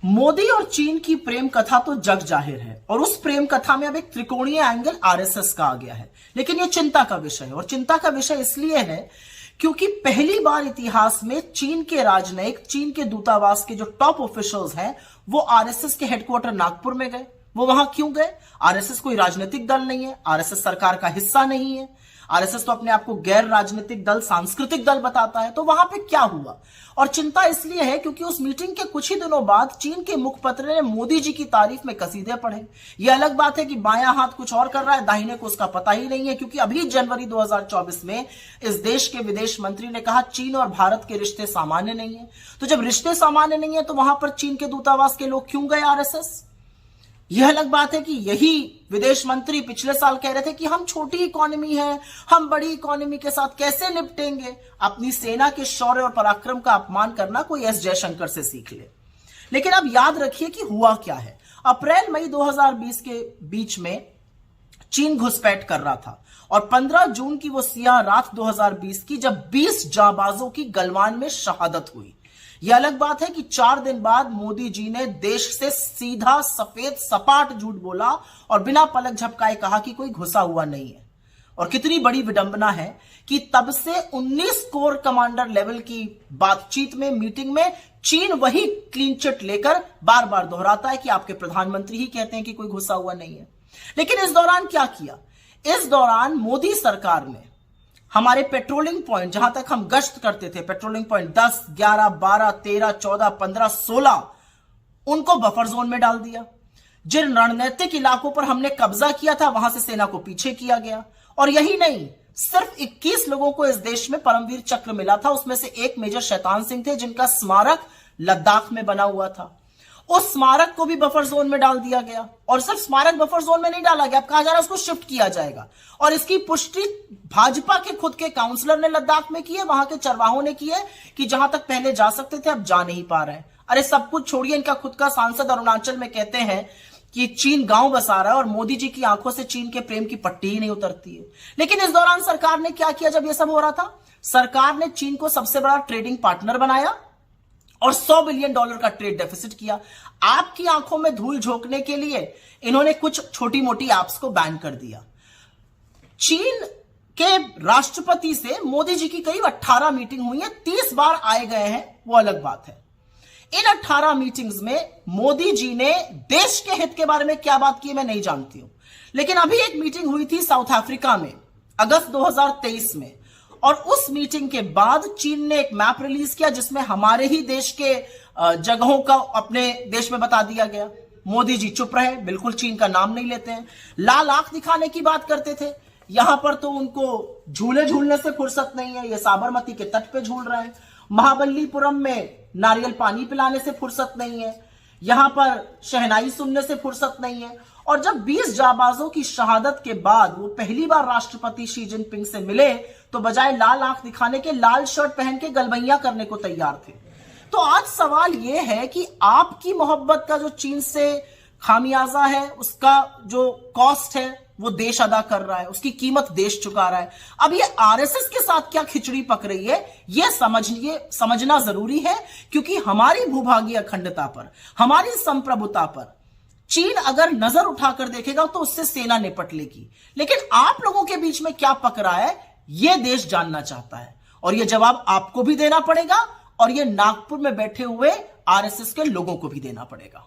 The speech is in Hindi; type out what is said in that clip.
मोदी और चीन की प्रेम कथा तो जग जाहिर है और उस प्रेम कथा में अब एक त्रिकोणीय एंगल आरएसएस का आ गया है। लेकिन यह चिंता का विषय है और चिंता का विषय इसलिए है क्योंकि पहली बार इतिहास में चीन के राजनयिक, चीन के दूतावास के जो टॉप ऑफिशियल्स हैं, वो आरएसएस के हेडक्वार्टर नागपुर में गए। वो वहां क्यों गए? आरएसएस कोई राजनीतिक दल नहीं है, आरएसएस सरकार का हिस्सा नहीं है, आरएसएस तो अपने आप को गैर राजनीतिक दल, सांस्कृतिक दल बताता है। तो वहां पे क्या हुआ? और चिंता इसलिए है क्योंकि उस मीटिंग के कुछ ही दिनों बाद चीन के मुखपत्र ने मोदी जी की तारीफ में कसीदे पढ़े। यह अलग बात है कि बायां हाथ कुछ और कर रहा है, दाहिने को उसका पता ही नहीं है, क्योंकि अभी जनवरी 2024 में इस देश के विदेश मंत्री ने कहा चीन और भारत के रिश्ते सामान्य नहीं है। तो जब रिश्ते सामान्य नहीं है तो वहां पर चीन के दूतावास के लोग क्यों गए आरएसएस? यह अलग बात है कि यही विदेश मंत्री पिछले साल कह रहे थे कि हम छोटी इकोनॉमी है, हम बड़ी इकोनॉमी के साथ कैसे निपटेंगे। अपनी सेना के शौर्य और पराक्रम का अपमान करना कोई एस जयशंकर से सीख ले। लेकिन अब याद रखिए कि हुआ क्या है। अप्रैल मई 2020 के बीच में चीन घुसपैठ कर रहा था और 15 जून की वो सियाह रात 2020 की जब 20 जाबाजों की गलवान में शहादत हुई। यह अलग बात है कि 4 दिन बाद मोदी जी ने देश से सीधा सफेद सपाट झूठ बोला और बिना पलक झपकाए कहा कि कोई घुसा हुआ नहीं है। और कितनी बड़ी विडंबना है कि तब से 19 कोर कमांडर लेवल की बातचीत में, मीटिंग में चीन वही क्लीन चिट लेकर बार बार दोहराता है कि आपके प्रधानमंत्री ही कहते हैं कि कोई घुसा हुआ नहीं है। लेकिन इस दौरान क्या किया? इस दौरान मोदी सरकार ने हमारे पेट्रोलिंग पॉइंट, जहां तक हम गश्त करते थे, पेट्रोलिंग पॉइंट 10, 11, 12, 13, 14, 15, 16, उनको बफर जोन में डाल दिया। जिन रणनीतिक इलाकों पर हमने कब्जा किया था वहां से सेना को पीछे किया गया। और यही नहीं, सिर्फ 21 लोगों को इस देश में परमवीर चक्र मिला था। उसमें से एक मेजर शैतान सिंह थे जिनका स्मारक लद्दाख में बना हुआ था। उस स्मारक को भी बफर जोन में डाल दिया गया। और सिर्फ स्मारक बफर जोन में नहीं डाला गया, अब कहा जा रहा है उसको शिफ्ट किया जाएगा। और इसकी पुष्टि भाजपा के खुद के काउंसलर ने लद्दाख में की है, वहां के चरवाहों ने की है कि जहां तक पहले जा सकते थे अब जा नहीं पा रहे हैं। अरे सब कुछ छोड़िए, इनका खुद का सांसद अरुणाचल में कहते हैं कि चीन गांव बसा रहा है और मोदी जी की आंखों से चीन के प्रेम की पट्टी ही नहीं उतरती है। लेकिन इस दौरान सरकार ने क्या किया? जब यह सब हो रहा था, सरकार ने चीन को सबसे बड़ा ट्रेडिंग पार्टनर बनाया और $100 बिलियन का ट्रेड डेफिसिट किया। आपकी आंखों में धूल झोंकने के लिए इन्होंने कुछ छोटी मोटी ऐप्स को बैन कर दिया। चीन के राष्ट्रपति से मोदी जी की करीब 18 मीटिंग हुई है, 30 बार आए गए हैं, वो अलग बात है। इन 18 मीटिंग्स में मोदी जी ने देश के हित के बारे में क्या बात की मैं नहीं जानती हूं। लेकिन अभी एक मीटिंग हुई थी साउथ अफ्रीका में अगस्त 2023 में, और उस मीटिंग के बाद चीन ने एक मैप रिलीज किया जिसमें हमारे ही देश के जगहों का अपने देश में बता दिया गया। मोदी जी चुप रहे, बिल्कुल चीन का नाम नहीं लेते हैं। लाल आंख दिखाने की बात करते थे, यहां पर तो उनको झूले झूलने से फुर्सत नहीं है, ये साबरमती के तट पे झूल रहे हैं। महाबलीपुरम में नारियल पानी पिलाने से फुर्सत नहीं है, यहां पर शहनाई सुनने से फुर्सत नहीं है। और जब 20 जाबाजों की शहादत के बाद वो पहली बार राष्ट्रपति शी जिनपिंग से मिले तो बजाय लाल आंख दिखाने के लाल शर्ट पहन के गलबैया करने को तैयार थे। तो आज सवाल यह है कि आपकी मोहब्बत का जो चीन से खामियाजा है, उसका जो कॉस्ट है वो देश अदा कर रहा है, उसकी कीमत देश चुका रहा है। अब ये आरएसएस के साथ क्या खिचड़ी पक रही है, ये समझना जरूरी है, क्योंकि हमारी भूभागीय अखंडता पर, हमारी संप्रभुता पर चीन अगर नजर उठाकर देखेगा तो उससे सेना निपट लेगी। लेकिन आप लोगों के बीच में क्या पक रहा है, यह देश जानना चाहता है, और यह जवाब आपको भी देना पड़ेगा और यह नागपुर में बैठे हुए आरएसएस के लोगों को भी देना पड़ेगा।